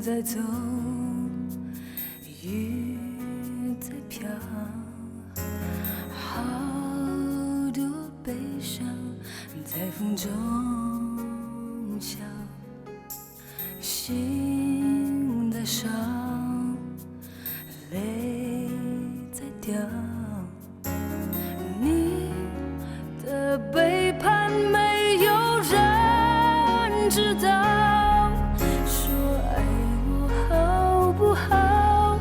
在走，雨在飘，好多悲伤在风中笑，心在烧，泪在掉。你的背叛没有人知道，说爱我好不好，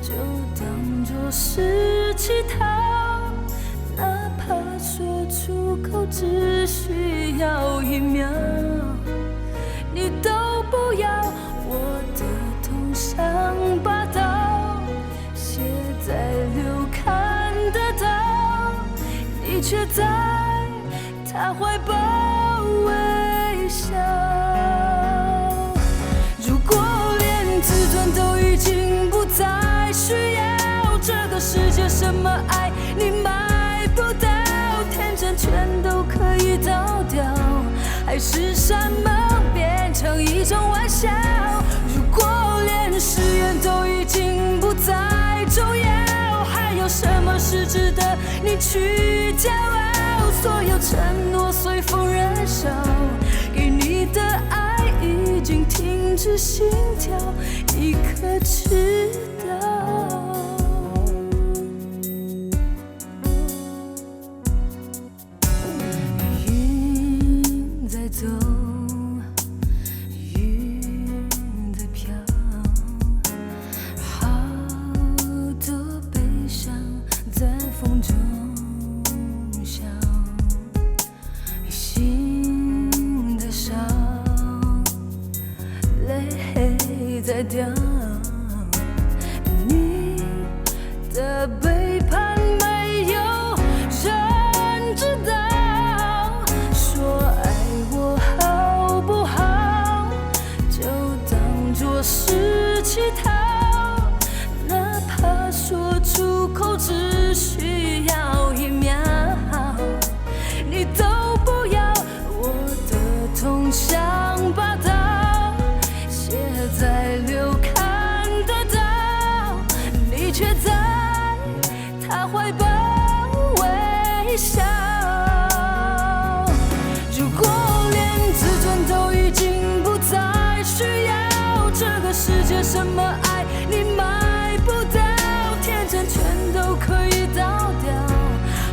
就当作是乞讨，哪怕说出口只需要1秒，你都不要。我的痛像把刀写在流看得到，你却在他怀抱微笑。如果连自尊都已经不再需要，这个世界什么爱你买不到，天真全都可以倒掉，还是山盟变成一种玩笑。如果连誓言都已经不再重要，还有什么是值得你去骄傲？所有承诺随风燃烧，给你的爱已经停止心跳，你可知道？云在走，雨在飘，好多悲伤在风中笑，心在烧，泪在掉。你的背叛没有人知道，说爱我好不好，就当作是乞讨，哪怕说出口只需要1秒，你都不要。我的痛像把刀写在流看得到，你却在他怀抱微笑。如果连自尊都已经不再需要，这个世界什么爱你买不到，天真全都可以倒掉，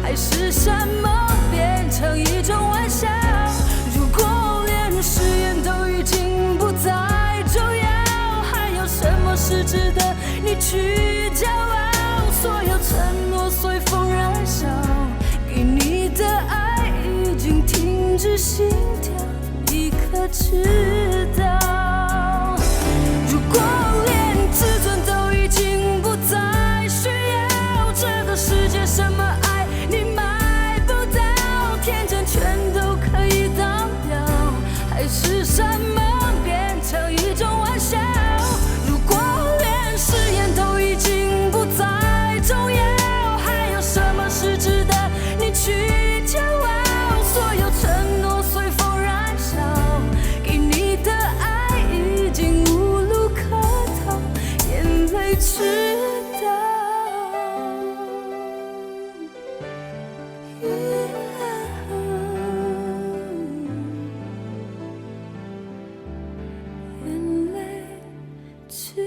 还是山盟变成一种玩笑。如果连誓言都已经不再重要，还有什么是值得你去骄傲？所有承诺随风燃烧，给你的爱已经停止心跳，你可知道？如果连自尊都已经不再需要，这个世界什么爱你买不到，天真全都可以倒掉，还是山盟变成一种玩笑。如果连誓言都已经不再重要，还有什么是值得你去骄傲？所有承诺随风燃烧，给你的爱已经无路可逃，眼泪知道。眼泪知